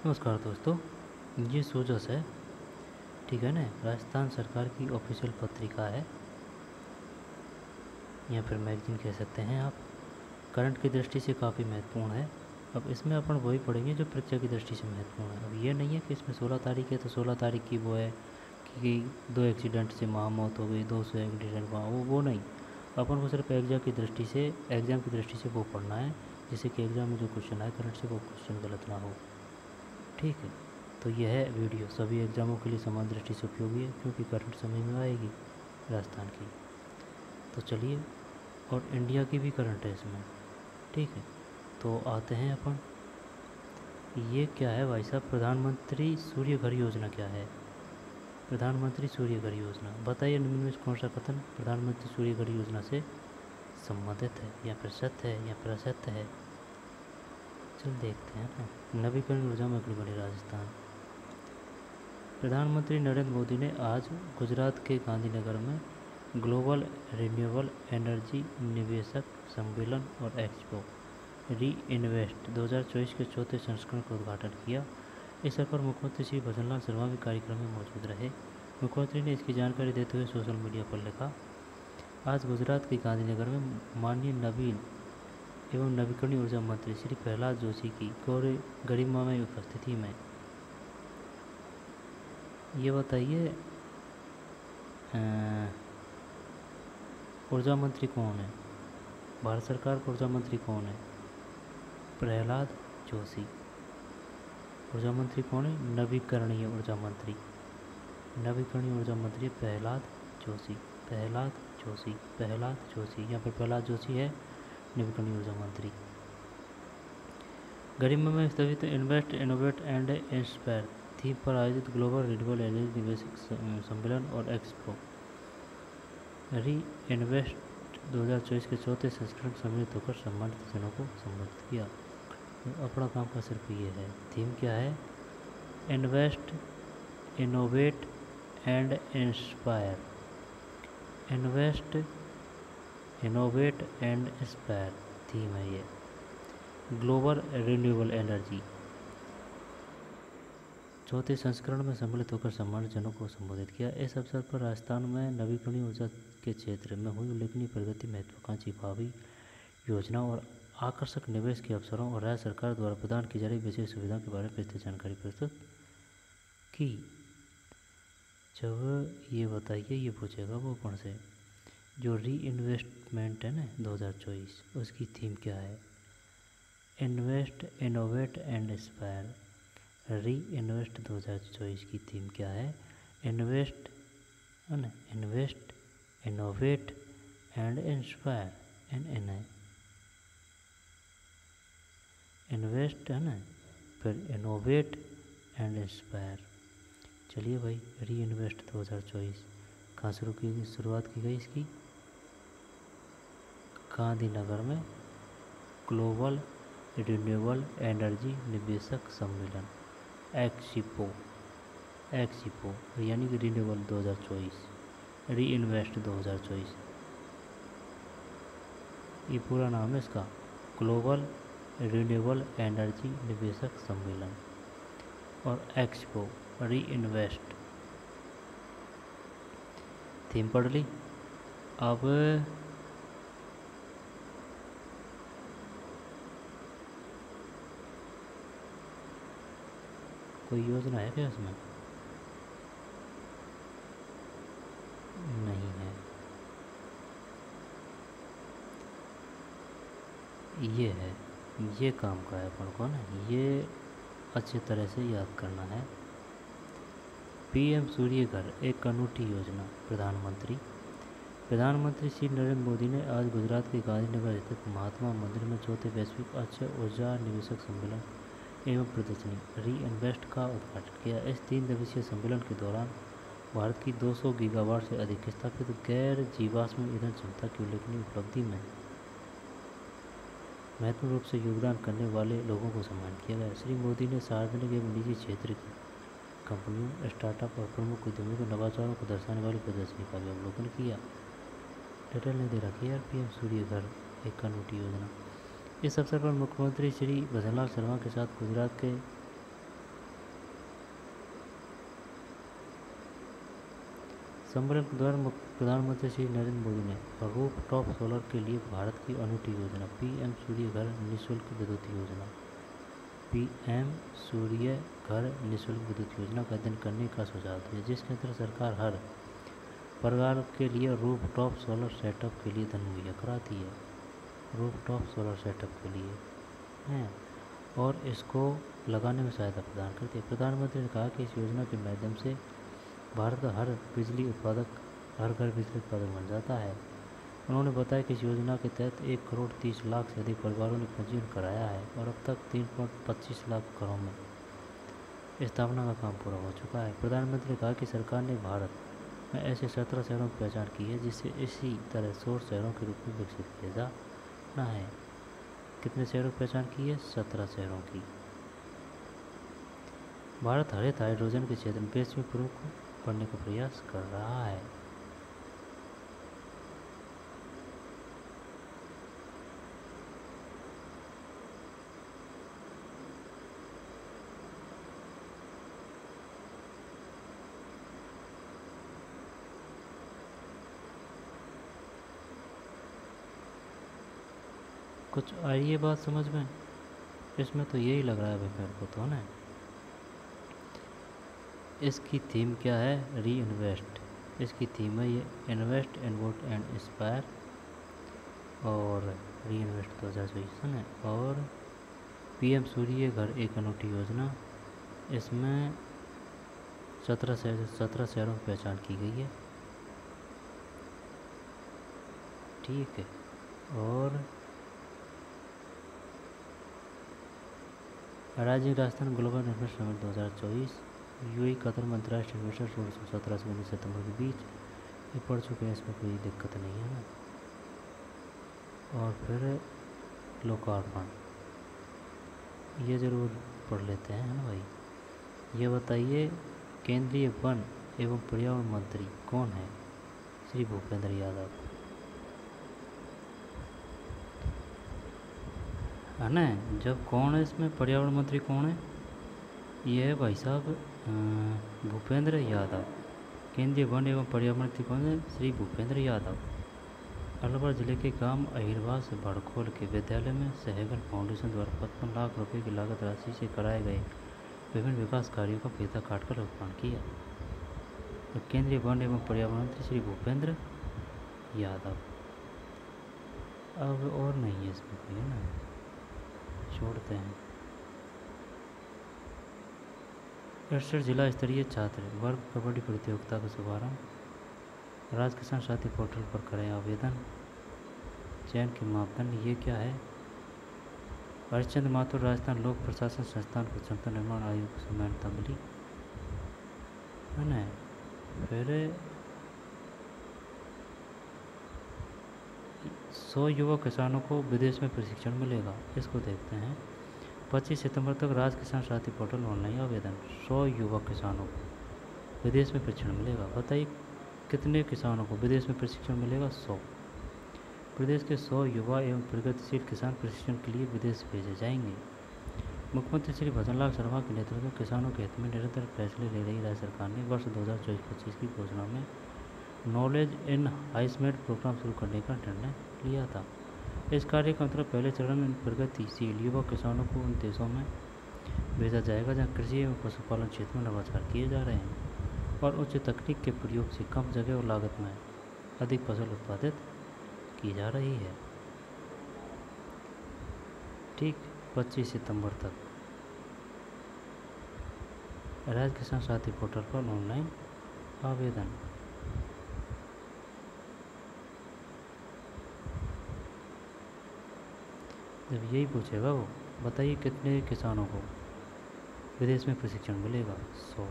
नमस्कार दोस्तों, ये सोजस है, ठीक है ना। राजस्थान सरकार की ऑफिशियल पत्रिका है या फिर मैगजीन कह सकते हैं आप। करंट की दृष्टि से काफ़ी महत्वपूर्ण है। अब इसमें अपन वही पढ़ेंगे जो परीक्षा की दृष्टि से महत्वपूर्ण है। अब ये नहीं है कि इसमें 16 तारीख है तो 16 तारीख की वो है कि 2 एक्सीडेंट से महामौत हो गई, 200 एक्सीडेंट वहाँ, वो नहीं। अपन को सिर्फ एग्ज़ाम की दृष्टि से वो पढ़ना है, जिससे कि एग्ज़ाम में जो क्वेश्चन आए करंट से वो क्वेश्चन गलत ना हो, ठीक है। तो यह है वीडियो सभी एग्ज़ामों के लिए समान दृष्टि से उपयोगी है, क्योंकि करंट समझ में आएगी राजस्थान की। तो चलिए, और इंडिया की भी करंट है इसमें, ठीक है। तो आते हैं अपन, ये क्या है भाई साहब, प्रधानमंत्री सूर्य घर योजना क्या है। प्रधानमंत्री सूर्य घर योजना, बताइए निम्न में कौन सा कथन प्रधानमंत्री सूर्य घर योजना से संबंधित है, या फिर सत्य है या फिर असत्य है। चल देखते हैं ना। नवीकरण ऊर्जा में अग्रणी बने राजस्थान। प्रधानमंत्री नरेंद्र मोदी ने आज गुजरात के गांधीनगर में ग्लोबल रिन्यूएबल एनर्जी निवेशक सम्मेलन और एक्सपो री इन्वेस्ट 2024 के चौथे संस्करण का उद्घाटन किया। इस अवसर पर मुख्यमंत्री श्री भजनलाल शर्मा भी कार्यक्रम में मौजूद रहे। मुख्यमंत्री ने इसकी जानकारी देते हुए सोशल मीडिया पर लिखा, आज गुजरात के गांधीनगर में माननीय नवीन एवं नवीकरणीय ऊर्जा मंत्री श्री प्रहलाद जोशी की गरिमामय उपस्थिति में, ये बताइए ऊर्जा मंत्री कौन है, भारत सरकार का ऊर्जा मंत्री कौन है, प्रहलाद जोशी। ऊर्जा मंत्री कौन है, नवीकरणीय ऊर्जा मंत्री, नवीकरणीय ऊर्जा मंत्री प्रहलाद जोशी, प्रहलाद जोशी, प्रहलाद जोशी, यहाँ पर प्रहलाद जोशी है नवीकरणीय ऊर्जा मंत्री। गरिमा में स्थापित invest innovate and inspire theme पर आयोजित ग्लोबल रिन्यूएबल एनर्जी निवेशक सम्मेलन और एक्सपो री इन्वेस्ट 2024 के चौथे संस्करण सम्मिलित होकर सम्मानित जनों को संबोधित किया। अपना काम का सिर्फ ये है। थीम क्या है, invest innovate and inspire, invest innovate and inspire theme है ये। ग्लोबल रिन्यूएबल एनर्जी चौथे संस्करण में सम्मिलित होकर सम्मानित जनों को संबोधित किया। इस अवसर पर राजस्थान में नवीकरणीय ऊर्जा के क्षेत्र में हुई उल्लेखनीय प्रगति, महत्वाकांक्षी भावी योजना और आकर्षक निवेश के अवसरों और राज्य सरकार द्वारा प्रदान की जा रही विशेष सुविधाओं के बारे में विस्तृत जानकारी प्रस्तुत की। जब ये बताइए, ये पूछेगा वो कौन से, जो री इन्वेस्टमेंट है ना 2024, उसकी थीम क्या है, इन्वेस्ट इनोवेट एंड इंस्पायर। री इन्वेस्ट 2024 की थीम क्या है, इन्वेस्ट है ना, invest innovate and inspire, invest है ना, फिर इनोवेट एंड इंस्पायर। चलिए भाई, री इन्वेस्ट 2024 कहाँ शुरुआत की गई इसकी, गांधीनगर में ग्लोबल रिन्यूएबल एनर्जी निवेशक सम्मेलन एक्सपो यानी कि रिन्यूएबल 2024, री इन्वेस्ट 2024, ये पूरा नाम है इसका, ग्लोबल रिन्यूएबल एनर्जी निवेशक सम्मेलन और एक्सपो री इन्वेस्ट। थीम पढ़ ली। अब कोई योजना है क्या इसमें, नहीं है। ये है, ये काम का है अपन को ना, ये अच्छी तरह से याद करना है। पीएम सूर्य घर एक अनूठी योजना। प्रधानमंत्री श्री नरेंद्र मोदी ने आज गुजरात के गांधीनगर स्थित महात्मा मंदिर में चौथे वैश्विक अक्षय ऊर्जा निवेशक सम्मेलन एवं प्रदर्शनी री इन्वेस्ट का उद्घाटन किया। इस 3 दिवसीय सम्मेलन के दौरान भारत की 200 गीगावाट से अधिक स्थापित गैर जीवाश्म ईंधन क्षमता की उल्लेखनीय उपलब्धि में महत्वपूर्ण रूप से योगदान करने वाले लोगों को सम्मानित किया गया। श्री मोदी ने सार्वजनिक एवं निजी क्षेत्र की कंपनियों, स्टार्टअप और प्रमुख उद्यमियों के नवाचारों को दर्शाने वाली प्रदर्शनी का भी अवलोकन किया। डिटेल नहीं दे रखी यार, पीएम सूर्य घर एक अनूठी योजना। इस अवसर पर मुख्यमंत्री श्री भजनलाल शर्मा के साथ गुजरात के सम्मेलन के दौरान प्रधानमंत्री श्री नरेंद्र मोदी ने रूफ टॉप सोलर के लिए भारत की अनूठी योजना पीएम सूर्य घर निःशुल्क विद्युत योजना पीएम सूर्य घर निःशुल्क विद्युत योजना का अध्ययन करने का सुझाव दिया, जिसके अंतर्गत सरकार हर परिवार के लिए रूफ टॉप सोलर सेटअप के लिए धन मुहैया कराती है। रूफ टॉप सोलर सेटअप के लिए हैं और इसको लगाने में सहायता प्रदान करती है। प्रधानमंत्री ने कहा कि इस योजना के माध्यम से भारत का हर घर बिजली उत्पादक बन जाता है। उन्होंने बताया कि इस योजना के तहत 1,30,00,000 से अधिक परिवारों ने पंजीयन कराया है और अब तक 3.25 लाख घरों में स्थापना का काम पूरा हो चुका है। प्रधानमंत्री ने कहा कि सरकार ने भारत में ऐसे 17 शहरों की पहचान की है जिसे इसी तरह सौर शहरों के रूप में विकसित किया जाना है। कितने शहरों की पहचान की है? 17 शहरों की। भारत हरित हाइड्रोजन के क्षेत्र में विश्व में प्रमुख बनने का प्रयास कर रहा है। कुछ आई ये बात समझ में? इसमें तो यही लग रहा है भाई मेरे को तो ना। इसकी थीम क्या है? री इन्वेस्ट। इसकी थीम है ये इन्वेस्ट इनवोट एंड इंस्पायर और री इन्वेस्ट 2024 है और पीएम सूर्य घर एक अनूठी योजना। इसमें 17 शहरों की पहचान की गई है। ठीक है। और Rajiv Rajasthan global invest summit 2024 UAE Qatar में अंतर्राष्ट्रीय इन्वेस्टर 1617 से 19 सितंबर के बीच ये पढ़ चुके हैं, इसमें कोई दिक्कत नहीं है ना। और फिर लोकार्पण ये ज़रूर पढ़ लेते हैं है ना भाई। ये बताइए केंद्रीय वन एवं पर्यावरण मंत्री कौन है? श्री भूपेंद्र यादव है ना। जब कौन है इसमें पर्यावरण मंत्री कौन है? ये है भाई साहब भूपेंद्र यादव। केंद्रीय वन एवं पर्यावरण मंत्री कौन है? श्री भूपेंद्र यादव। अलवर जिले के गांव अहिरवा से भड़खोल के विद्यालय में सहगल फाउंडेशन द्वारा 55 लाख रुपए की लागत राशि से कराए गए विभिन्न विकास कार्यों का फीता काटकर लोकार्पण किया। तो केंद्रीय वन एवं पर्यावरण मंत्री श्री भूपेंद्र यादव। अब और नहीं है इसमें कोई है ना, छोड़ते हैं। 68 जिला स्तरीय छात्र वर्ग कबड्डी प्रतियोगिता का शुभारंभ। राज्य किसान साथी पोर्टल पर करें आवेदन। चयन के मापदंड ये क्या है? हरिश्चंद्र माथुर राजस्थान लोक प्रशासन संस्थान को क्षमता निर्माण आयोग से मान्यता मिली है ना। फिर 100 युवा किसानों को विदेश में प्रशिक्षण मिलेगा। इसको देखते हैं। 25 सितंबर तक राज्य किसान साथी पोर्टल ऑनलाइन आवेदन। 100 युवा किसानों को विदेश में प्रशिक्षण मिलेगा। बताइए कितने किसानों को विदेश में प्रशिक्षण मिलेगा? 100। प्रदेश के 100 युवा एवं प्रगतिशील किसान प्रशिक्षण के लिए विदेश भेजे जाएंगे। मुख्यमंत्री श्री भजनलाल शर्मा के नेतृत्व में किसानों के हित में निरंतर फैसले ले रही राज्य सरकार ने वर्ष 2024-25 की घोषणा में नॉलेज इन हाइसमेट प्रोग्राम शुरू करने का निर्णय लिया था। इस कार्य के अंतर्गत पहले चरण में प्रगतिशील युवा किसानों को उन देशों में भेजा जाएगा जहां कृषि एवं पशुपालन क्षेत्र में नवाचार किए जा रहे हैं और उच्च तकनीक के प्रयोग से कम जगह और लागत में अधिक फसल उत्पादित की जा रही है। ठीक 25 सितंबर तक राज्य किसान साथी पोर्टल पर ऑनलाइन आवेदन। जब यही पूछेगा वो बताइए कितने किसानों को विदेश में प्रशिक्षण मिलेगा? 100।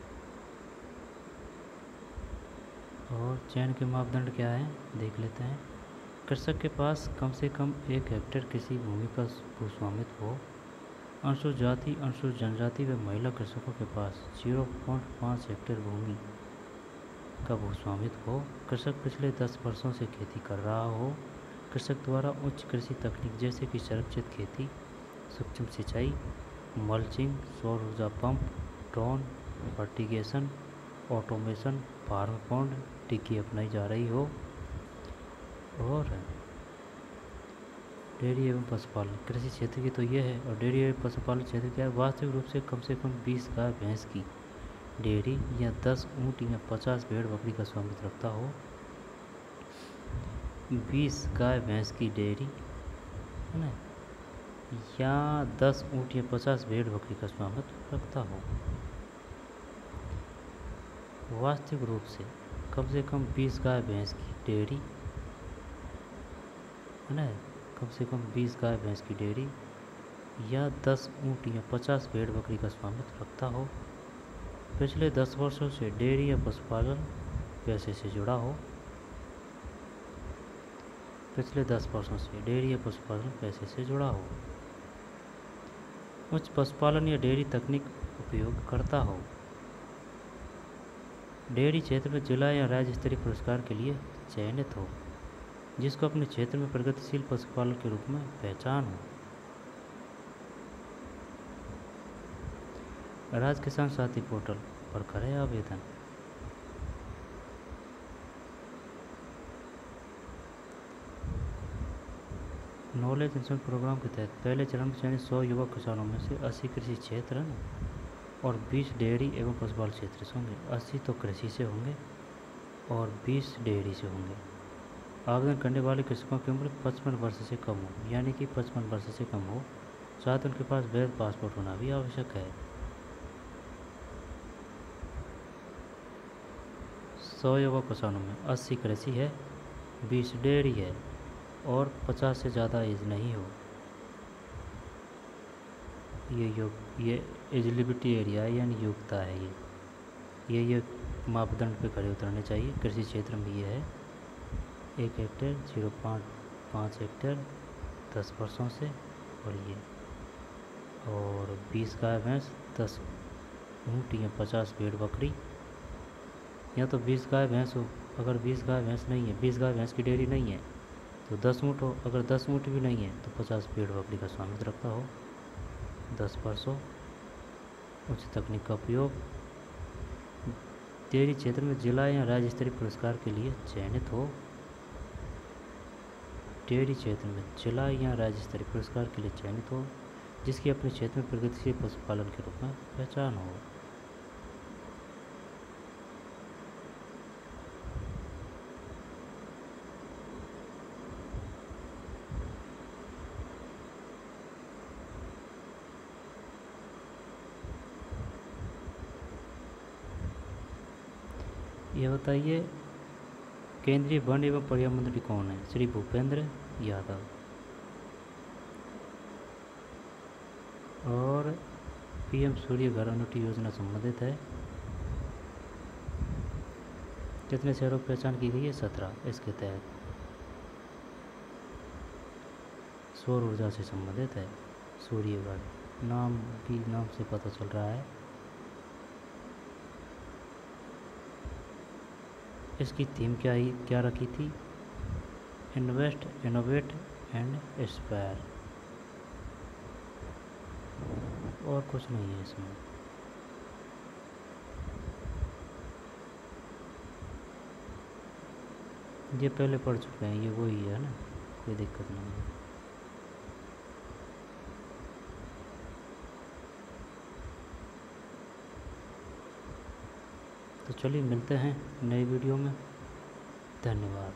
और चयन के मापदंड क्या है देख लेते हैं। कृषक के पास कम से कम 1 हेक्टेयर कृषि भूमि का भूस्वामित्व हो। अनुसूचित जाति अनुसूचित जनजाति व महिला कृषकों के पास 0.5 हेक्टेयर भूमि का भूस्वामित्व हो। कृषक पिछले 10 वर्षों से खेती कर रहा हो। कृषक द्वारा उच्च कृषि तकनीक जैसे कि संरक्षित खेती, सूक्ष्म सिंचाई, मल्चिंग, सौर ऊर्जा पंप, drone, fertigation, automation, farm pond टिक्की अपनाई जा रही हो। और डेयरी एवं पशुपालन कृषि क्षेत्र की तो ये है। और डेयरी एवं पशुपालन क्षेत्र क्या है, वास्तविक रूप से कम 20 गाय भैंस की डेयरी या 10 ऊँट या 50 भेड़ बकरी का स्वामित्व रखता हो। 20 गाय भैंस की डेयरी है ना, या 10 ऊँट या 50 भेड़ बकरी का स्वामित्व रखता हो। वास्तविक रूप से कम 20 गाय भैंस की डेयरी है ना, कम से कम 20 गाय भैंस की डेयरी या 10 ऊँट या 50 भेड़ बकरी का स्वामित्व रखता हो। पिछले 10 वर्षों से डेयरी या पशुपालन पेशे से जुड़ा हो। पिछले 10 वर्षों से डेयरी या पशुपालन पेशे से जुड़ा हो। उच्च पशुपालन या डेयरी तकनीक उपयोग करता हो। डेयरी क्षेत्र में जिला या राज्य स्तरीय पुरस्कार के लिए चयनित हो, जिसको अपने क्षेत्र में प्रगतिशील पशुपालन के रूप में पहचान हो। राज्य किसान साथी पोर्टल पर करें आवेदन। नॉलेज मिशन प्रोग्राम के तहत पहले चरण में चयनित 100 युवा किसानों में से 80 कृषि क्षेत्र है और 20 डेयरी एवं पशुपालन क्षेत्र से होंगे। 80 तो कृषि से होंगे और 20 डेयरी से होंगे। आवेदन करने वाले कृषकों की उम्र 55 वर्ष से कम हो, यानी कि 55 वर्ष से कम हो, साथ उनके पास वैध पासपोर्ट होना भी आवश्यक है। 100 युवा किसानों में 80 कृषि है, 20 डेयरी है और 50 से ज़्यादा एज नहीं हो। ये एलिजिबिलिटी एरिया है, यानी योग्यता है। ये मापदंड पे खड़े उतरने चाहिए। कृषि क्षेत्र में ये है 1 हेक्टेयर 0.5 हेक्टेयर 10 वर्षों से, और 20 गाय भैंस, 10 ऊँट या 50 भेड़ बकरी, या तो 20 गाय भैंस हो। अगर 20 गाय भैंस नहीं है, 20 गाय भैंस की डेयरी नहीं है तो 10 ऊँट हो। अगर 10 ऊँट भी नहीं है तो 50 भेड़ बकरी का स्वामित्व रखता हो। 10 वर्षों, उच्च तकनीक का उपयोग, डेयरी क्षेत्र में जिला या राज्य स्तरीय पुरस्कार के लिए चयनित हो। डेयरी क्षेत्र में जिला या राज्य स्तरीय पुरस्कार के लिए चयनित हो, जिसकी अपने क्षेत्र में प्रगतिशील पशुपालन के रूप में पहचान हो। ये बताइए, केंद्रीय वन एवं पर्यावरण मंत्री कौन है? श्री भूपेंद्र यादव। और पीएम सूर्य घर अनुठी योजना संबंधित है। कितने शहरों की पहचान की गई है? 17। इसके तहत सौर ऊर्जा से संबंधित है। सूर्य घर नाम से पता चल रहा है। इसकी थीम क्या रखी थी? Invest, innovate and inspire. और कुछ नहीं है इसमें। ये पहले पढ़ चुके हैं, ये वही है ना, कोई दिक्कत नहीं है। तो चलिए मिलते हैं नई वीडियो में। धन्यवाद।